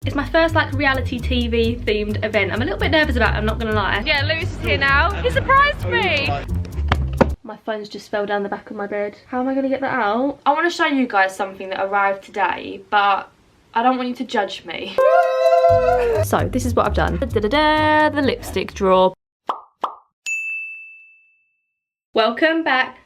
It's my first like reality TV themed event. I'm a little bit nervous about it, I'm not gonna lie. Yeah, Lewis is here now. He surprised me. My phone's just fell down the back of my bed. How am I gonna get that out? I wanna show you guys something that arrived today, but I don't want you to judge me. So this is what I've done. The lipstick drawer. Welcome back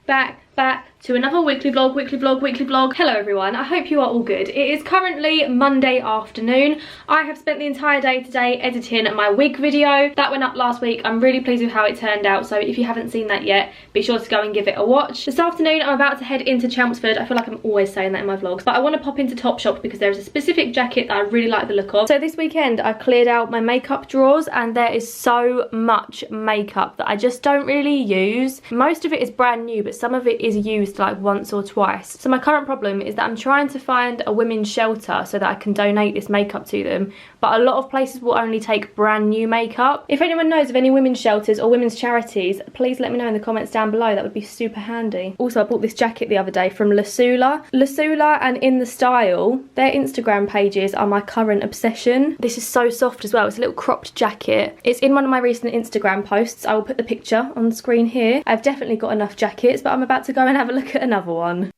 to another weekly vlog. Hello everyone, I hope you are all good. It is currently Monday afternoon. I have spent the entire day today editing my wig video. That went up last week. I'm really pleased with how it turned out, so if you haven't seen that yet, be sure to go and give it a watch. This afternoon I'm about to head into Chelmsford. I feel like I'm always saying that in my vlogs, but I want to pop into Topshop because there is a specific jacket that I really like the look of. So this weekend I cleared out my makeup drawers and there is so much makeup that I just don't really use. Most of it is brand new, but some of it is used like once or twice. So my current problem is that I'm trying to find a women's shelter so that I can donate this makeup to them, but a lot of places will only take brand new makeup. If anyone knows of any women's shelters or women's charities, please let me know in the comments down below. That would be super handy. Also, I bought this jacket the other day from Lasula and In The Style. Their Instagram pages are my current obsession. This is so soft as well. It's a little cropped jacket. It's in one of my recent Instagram posts. I will put the picture on the screen here. I've definitely got enough jackets, but I'm about to go and have a look at another one.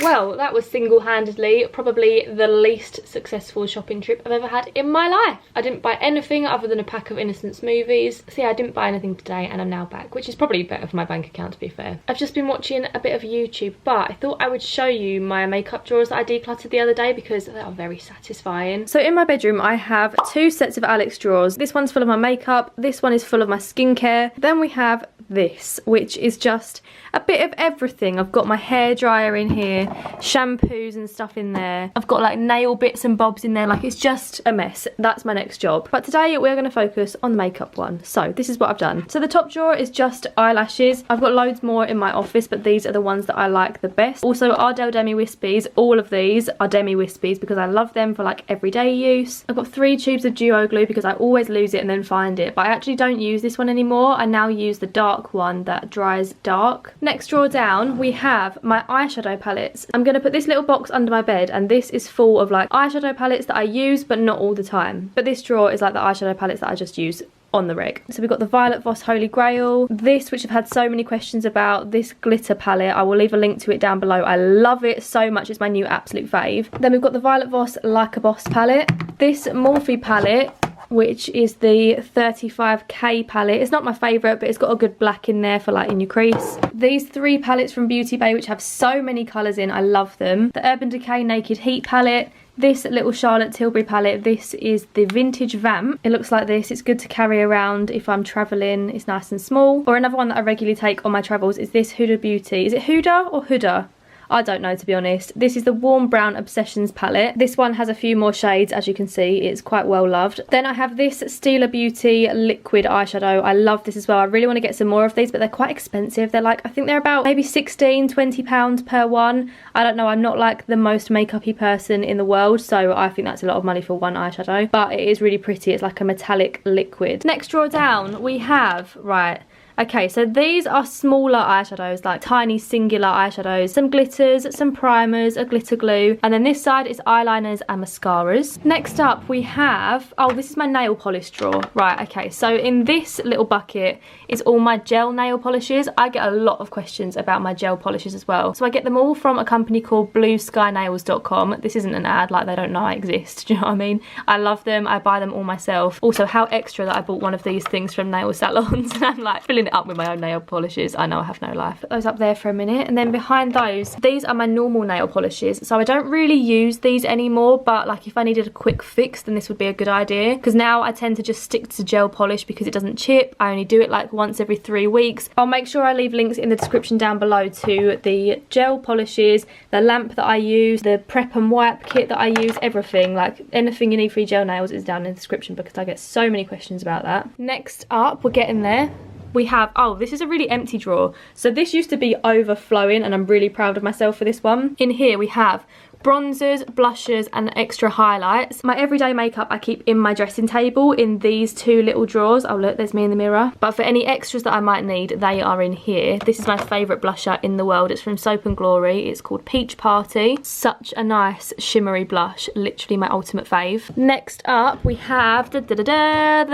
Well, that was single-handedly probably the least successful shopping trip I've ever had in my life. I didn't buy anything other than a pack of Innocent Smoothies. See, I didn't buy anything today and I'm now back, which is probably better for my bank account, to be fair. I've just been watching a bit of YouTube, but I thought I would show you my makeup drawers that I decluttered the other day because they are very satisfying. So in my bedroom, I have two sets of Alex drawers. This one's full of my makeup. This one is full of my skincare. Then we have this, which is just a bit of everything. I've got my hairdryer in here, shampoos and stuff in there. I've got like nail bits and bobs in there. Like, it's just a mess. That's my next job. But today we're going to focus on the makeup one. So this is what I've done. So the top drawer is just eyelashes. I've got loads more in my office, but these are the ones that I like the best. Also, Ardell Demi Wispies. All of these are Demi Wispies because I love them for like everyday use. I've got 3 tubes of duo glue because I always lose it and then find it, but I actually don't use this one anymore. I now use the dark one that dries dark. Next drawer down, we have my eyeshadow palettes. I'm going to put this little box under my bed, and this is full of like eyeshadow palettes that I use but not all the time. But this drawer is like the eyeshadow palettes that I just use on the reg. So we've got the Violet Voss Holy Grail, this, which I've had so many questions about, this glitter palette. I will leave a link to it down below. I love it so much. It's my new absolute fave. Then we've got the Violet Voss Like a Boss palette, this Morphe palette, which is the 35K palette. It's not my favourite, but it's got a good black in there for like in your crease. These 3 palettes from Beauty Bay, which have so many colours in, I love them. The Urban Decay Naked Heat palette. This little Charlotte Tilbury palette, this is the Vintage Vamp. It looks like this. It's good to carry around if I'm travelling. It's nice and small. Or another one that I regularly take on my travels is this Huda Beauty. Is it Huda or Huda? I don't know, to be honest. This is the Warm Brown Obsessions palette. This one has a few more shades, as you can see. It's quite well loved. Then I have this Stila Beauty liquid eyeshadow. I love this as well. I really want to get some more of these, but they're quite expensive. They're like, I think they're about maybe 16, 20 pounds per one. I don't know. I'm not like the most makeup-y person in the world, so I think that's a lot of money for one eyeshadow. But it is really pretty. It's like a metallic liquid. Next drawer down, we have, right, okay, so these are smaller eyeshadows, like tiny singular eyeshadows, some glitters, some primers, a glitter glue, and then this side is eyeliners and mascaras. Next up we have, oh, this is my nail polish drawer. Right, okay, so in this little bucket is all my gel nail polishes. I get a lot of questions about my gel polishes as well. So I get them all from a company called blueskynails.com. This isn't an ad, like they don't know I exist, do you know what I mean? I love them, I buy them all myself. Also, how extra that I bought one of these things from nail salons and I'm like filling it up with my own nail polishes. I know I have no life. Put those up there for a minute, and then behind those, these are my normal nail polishes. So I don't really use these anymore, but like if I needed a quick fix, then this would be a good idea, because now I tend to just stick to gel polish because it doesn't chip. I only do it like once every 3 weeks. I'll make sure I leave links in the description down below to the gel polishes, the lamp that I use, the prep and wipe kit that I use, everything. Like anything you need for your gel nails is down in the description because I get so many questions about that. Next up, we're getting there. We have, oh, this is a really empty drawer. So this used to be overflowing and I'm really proud of myself for this one. In here we have bronzers, blushers and extra highlights. My everyday makeup I keep in my dressing table in these 2 little drawers. Oh look, there's me in the mirror. But for any extras that I might need, they are in here. This is my favourite blusher in the world. It's from Soap and Glory. It's called Peach Party. Such a nice shimmery blush. Literally my ultimate fave. Next up we have the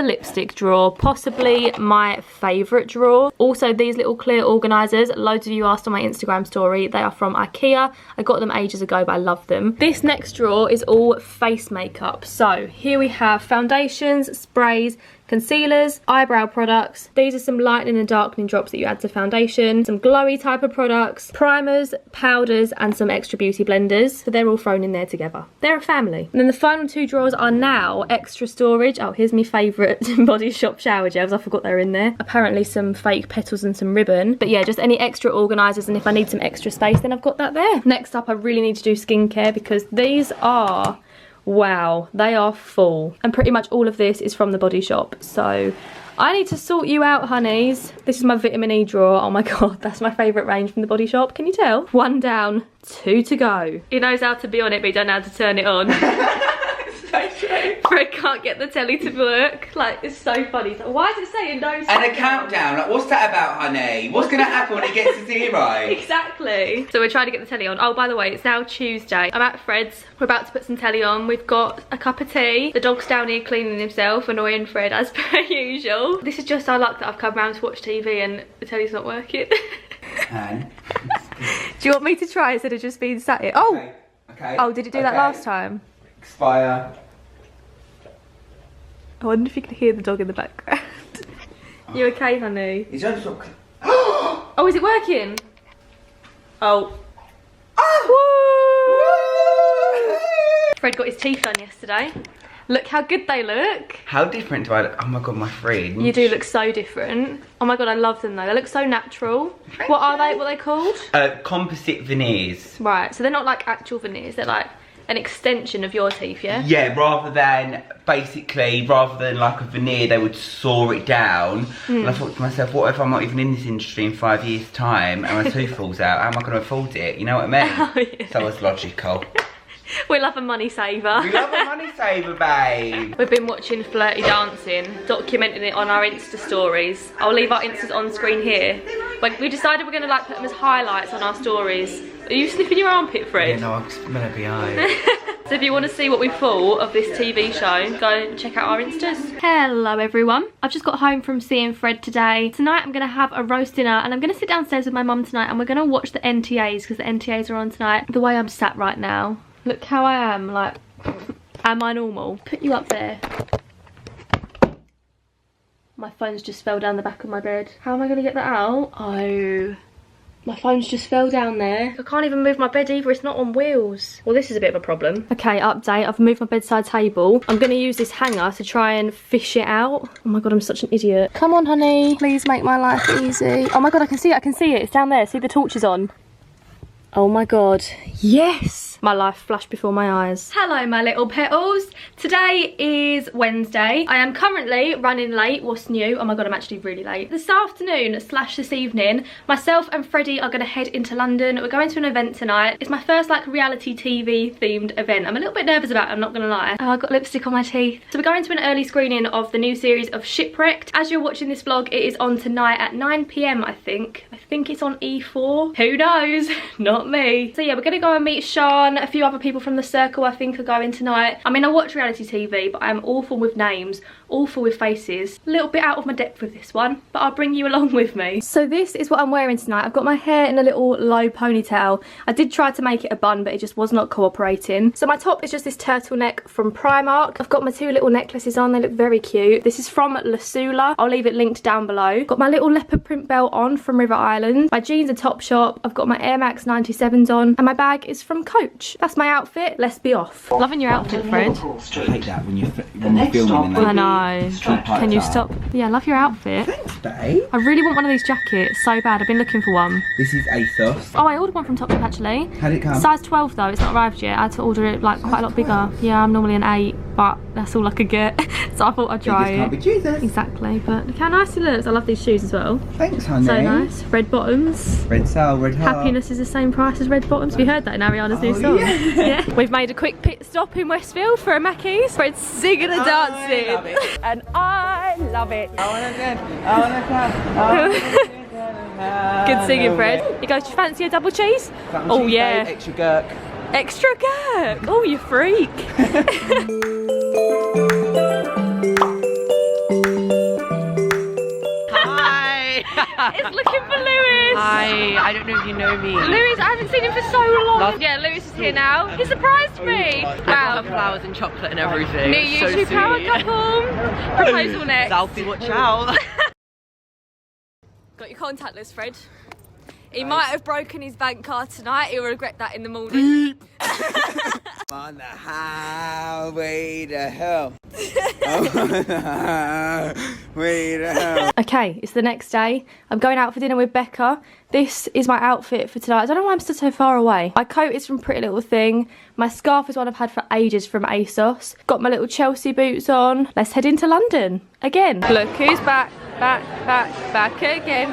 lipstick drawer. Possibly my favourite drawer. Also these little clear organisers. Loads of you asked on my Instagram story. They are from IKEA. I got them ages ago but I love them. This next drawer is all face makeup. So here we have foundations, sprays, concealers, eyebrow products. These are some lightening and darkening drops that you add to foundation, some glowy type of products, primers, powders and some extra beauty blenders. So they're all thrown in there together. They're a family. And then the final 2 drawers are now extra storage. Oh, here's my favourite Body Shop shower gels. I forgot they're in there. Apparently some fake petals and some ribbon. But yeah, just any extra organisers, and if I need some extra space then I've got that there. Next up I really need to do skincare because these are... wow, they are full. And pretty much all of this is from the Body Shop. So I need to sort you out, honeys. This is my vitamin E drawer. Oh my god, that's my favourite range from the Body Shop. Can you tell? 1 down, 2 to go. He knows how to be on it, but he don't know how to turn it on. So true. Fred can't get the telly to work. Like, it's so funny. So why is it saying no? And a countdown. Like, what's that about, honey? What's going to happen when it gets to 0? Exactly. So we're trying to get the telly on. Oh, by the way, it's now Tuesday. I'm at Fred's. We're about to put some telly on. We've got a cup of tea. The dog's down here cleaning himself, annoying Fred as per usual. This is just our luck that I've come round to watch TV and the telly's not working. And? Do you want me to try instead of just being sat here? Oh! Okay. Okay. Oh, did it do that last time? Expire. I wonder if you can hear the dog in the background. You okay, honey? He's only sort of... Oh, is it working? Oh. Oh! Fred got his teeth done yesterday. Look how good they look. How different do I look? Oh my god, my fringe. You do look so different. Oh my god, I love them though. They look so natural. What are they? What are they called? Composite veneers. Right, so they're not like actual veneers. They're like an extension of your teeth, yeah? Yeah, rather than like a veneer, they would saw it down. And I thought to myself, what if I'm not even in this industry in 5 years' time and my tooth falls out? How am I going to afford it? You know what I mean? Oh, yeah. So it's logical. We love a money saver. We love a money saver, babe. We've been watching Flirty Dancing, documenting it on our Insta stories. I'll leave our Instas on screen here. But we decided we're going to like put them as highlights on our stories. Are you sniffing your armpit, Fred? Yeah, no, I'm smelling behind. So if you want to see what we thought of this TV show, go and check out our Instas. Hello everyone. I've just got home from seeing Fred today. Tonight I'm going to have a roast dinner and I'm going to sit downstairs with my mum tonight and we're going to watch the NTAs because the NTAs are on tonight. The way I'm sat right now. Look how I am, like, am I normal? Put you up there. My phone's just fell down the back of my bed. How am I going to get that out? Oh, my phone's just fell down there. I can't even move my bed either, it's not on wheels. Well, this is a bit of a problem. Okay, update, I've moved my bedside table. I'm going to use this hanger to try and fish it out. Oh my god, I'm such an idiot. Come on, honey. Please make my life easy. Oh my god, I can see it, It's down there, see the torch is on. Oh my god, yes! My life flashed before my eyes. Hello my little petals. Today is Wednesday. I am currently running late. What's new? Oh my god, I'm actually really late. This afternoon / this evening, myself and Freddie are gonna head into London. We're going to an event tonight. It's my first like reality TV themed event. I'm a little bit nervous about it, I'm not gonna lie. Oh, I got lipstick on my teeth. So we're going to an early screening of the new series of Shipwrecked. As you're watching this vlog, it is on tonight at 9 PM I think. I think it's on E4. Who knows? Not me. So yeah, we're gonna go and meet Sean. A few other people from the circle I think are going tonight. I mean, I watch reality TV, but I'm awful with names, awful with faces. A little bit out of my depth with this one, but I'll bring you along with me. So this is what I'm wearing tonight. I've got my hair in a little low ponytail. I did try to make it a bun, but it just was not cooperating. So my top is just this turtleneck from Primark. I've got my 2 little necklaces on. They look very cute. This is from Lasula. I'll leave it linked down below. Got my little leopard print belt on from River Island. My jeans are Topshop. I've got my Air Max 97s on, and my bag is from Coach. That's my outfit. Let's be off. Loving your outfit, Fred. I hate that when you're filming and I know. Can you stop? Yeah, I love your outfit. Thanks, babe. I really want one of these jackets so bad. I've been looking for one. This is ASOS. Oh, I ordered one from Topshop actually. How did it come? Size 12 though. It's not arrived yet. I had to order it like quite a lot bigger. Yeah, I'm normally an 8. but that's all I could get. So I thought I'd try it. Can't be Jesus. Exactly, but look how nice it looks. I love these shoes as well. Thanks, honey. So nice. Red bottoms. Red sole, red heart. Happiness is the same price as red bottoms. Have you heard that in Ariana's new song? Yeah. We've made a quick pit stop in Westfield for a Mackey's. Fred's singing and dancing. I love it. And I love it. I wanna dance, I wanna clap. Good singing, Fred. He goes, do you fancy a double cheese? Oh yeah. Extra gherk. Extra gherk. Oh, you freak. Hi. It's looking for Lewis. Hi, I don't know if you know me. Lewis, I haven't seen him for so long. Yeah, Lewis is here now. He surprised me. I Wow. got flowers and chocolate and everything. New It's so YouTube power sweet. couple. Proposal next. Alfie, watch out. Got your contact list, Fred. He might have broken his bank card tonight. He'll regret that in the morning. On the highway to hell. Way to hell. Okay, it's the next day. I'm going out for dinner with Becca. This is my outfit for tonight. I don't know why I'm stood so far away. My coat is from Pretty Little Thing. My scarf is one I've had for ages from ASOS. Got my little Chelsea boots on. Let's head into London again. Look who's back. Back again.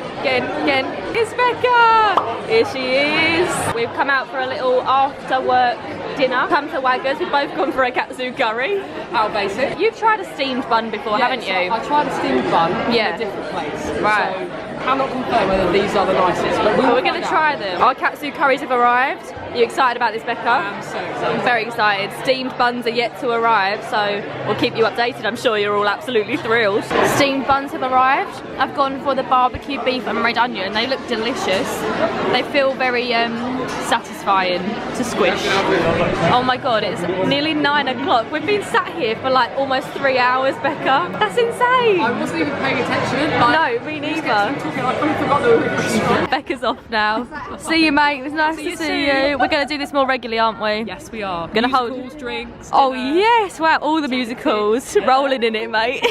It's Becca! Here she is. We've come out for a little after work dinner. Come to Waggers. We've both gone for a katsu curry. How basic? You've tried a steamed bun before, haven't you? I tried a steamed bun Yeah. in a different place. Right. So, cannot confirm whether these are the nicest, but We're going to try them. Our katsu curries have arrived. Are you excited about this, Becca? I'm so excited. I'm very excited. Steamed buns are yet to arrive, so we'll keep you updated. I'm sure you're all absolutely thrilled. Steamed buns have arrived. I've gone for the barbecue beef and red onion. They look delicious. They feel very satisfying to squish. Oh my god, it's nearly 9 o'clock. We've been sat here for like almost 3 hours, Becca. That's insane. I wasn't even paying attention. Like, No, me neither. talking, I fully forgot that we were in a restaurant. Becca's off now. See you, mate. It was nice to see you. We're going to do this more regularly, aren't we? Yes, we are. Gonna hold- Musicals, drinks. Oh dinner. yes, wow, all the musicals rolling in it, mate.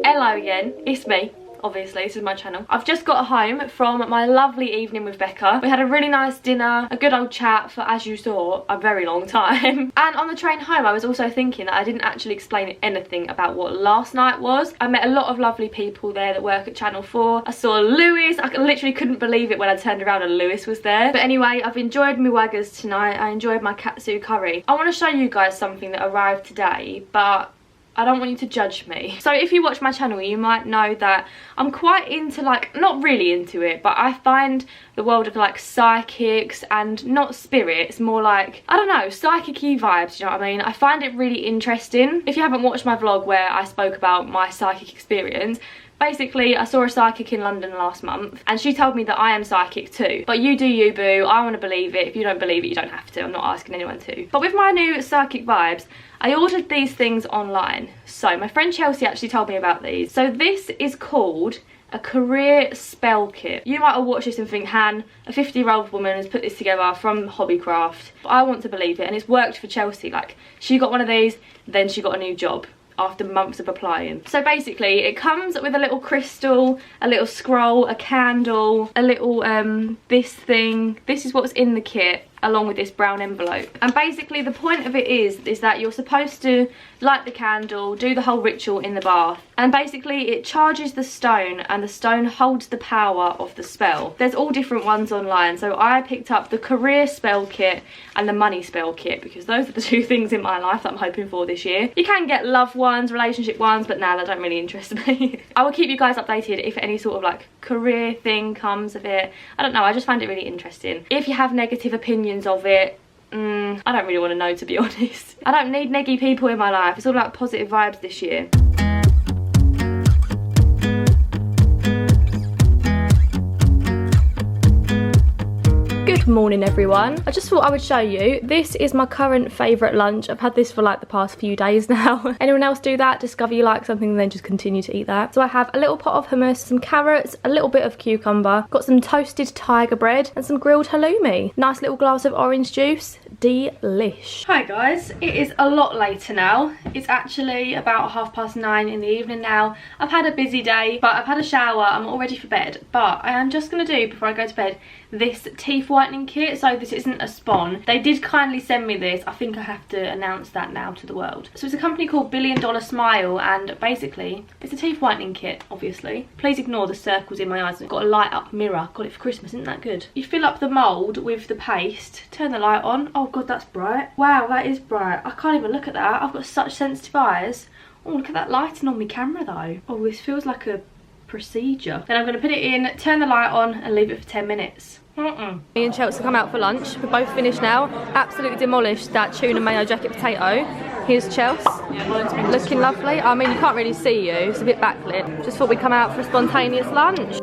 Hello again, it's me. Obviously, this is my channel. I've just got home from my lovely evening with Becca. We had a really nice dinner, a good old chat for, as you saw, a very long time. And on the train home, I was also thinking that I didn't actually explain anything about what last night was. I met a lot of lovely people there that work at Channel 4. I saw Lewis. I literally couldn't believe it when I turned around and Lewis was there. But anyway, I've enjoyed my Waggers tonight. I enjoyed my katsu curry. I want to show you guys something that arrived today, but I don't want you to judge me. So if you watch my channel, you might know that I'm quite into, like, not really into it, but I find the world of like psychics and not spirits, more like, I don't know, psychic-y vibes, you know what I mean? I find it really interesting. If you haven't watched my vlog where I spoke about my psychic experience, basically, I saw a psychic in London last month and she told me that I am psychic too. But you do you, boo. I want to believe it. If you don't believe it, you don't have to. I'm not asking anyone to. But with my new psychic vibes, I ordered these things online. So my friend Chelsea actually told me about these. So this is called a career spell kit. You might have watched this and think, Han, a 50-year-old woman has put this together from Hobbycraft. But I want to believe it, and it's worked for Chelsea. Like, she got one of these, then she got a new job after months of applying. So basically, it comes with a little crystal, a little scroll, a candle, a little this thing. This is what's in the kit, along with this brown envelope. And basically the point of it is that you're supposed to light the candle, do the whole ritual in the bath, and basically it charges the stone and the stone holds the power of the spell. There's all different ones online, so I picked up the career spell kit and the money spell kit because those are the two things in my life that I'm hoping for this year. You can get love ones, relationship ones, but nah, that don't really interest me. I will keep you guys updated if any sort of like career thing comes of it. I don't know, I just find it really interesting. If you have negative opinions of it, I don't really want to know, to be honest. I don't need neggy people in my life. It's all about positive vibes this year. Good morning, everyone. I just thought I would show you. This is my current favourite lunch. I've had this for like the past few days now. Anyone else do that? Discover you like something and then just continue to eat that. So I have a little pot of hummus, some carrots, a little bit of cucumber, got some toasted tiger bread and some grilled halloumi. Nice little glass of orange juice. delish. Hi guys, it is a lot later now. It's actually about 9:30 in the evening now. I've had a busy day, but I've had a shower. I'm all ready for bed, but I am just going to do, before I go to bed, this teeth whitening kit. So this isn't a spon. They did kindly send me this. I think I have to announce that now to the world. So it's a company called $1 Billion Smile, and basically it's a teeth whitening kit, obviously. Please ignore the circles in my eyes. I've got a light up mirror. Got it for Christmas, isn't that good? You fill up the mould with the paste, turn the light on. Oh god, that's bright. Wow, that is bright. I can't even look at that. I've got such sensitive eyes. Oh, look at that lighting on my camera though. Oh, this feels like a procedure. Then I'm going to put it in, turn the light on and leave it for 10 minutes. Me and Chelsea come out for lunch. We're both finished now. Absolutely demolished that tuna mayo jacket potato. Here's Chelsea. Yeah, looking lovely. I mean, you can't really see you. It's a bit backlit. Just thought we'd come out for a spontaneous lunch.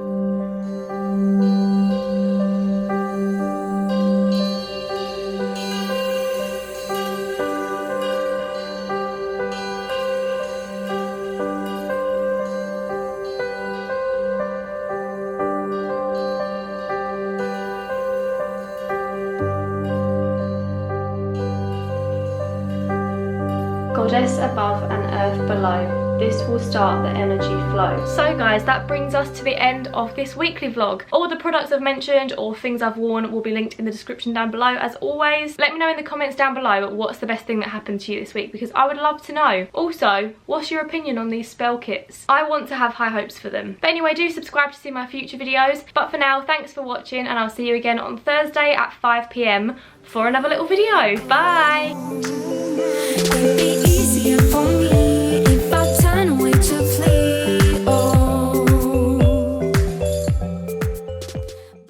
Goddess above and earth below, this will start the energy flow. So guys, that brings us to the end of this weekly vlog. All the products I've mentioned or things I've worn will be linked in the description down below as always. Let me know in the comments down below what's the best thing that happened to you this week, because I would love to know. Also, what's your opinion on these spell kits? I want to have high hopes for them. But anyway, do subscribe to see my future videos. But for now, thanks for watching and I'll see you again on Thursday at 5 PM for another little video. Bye!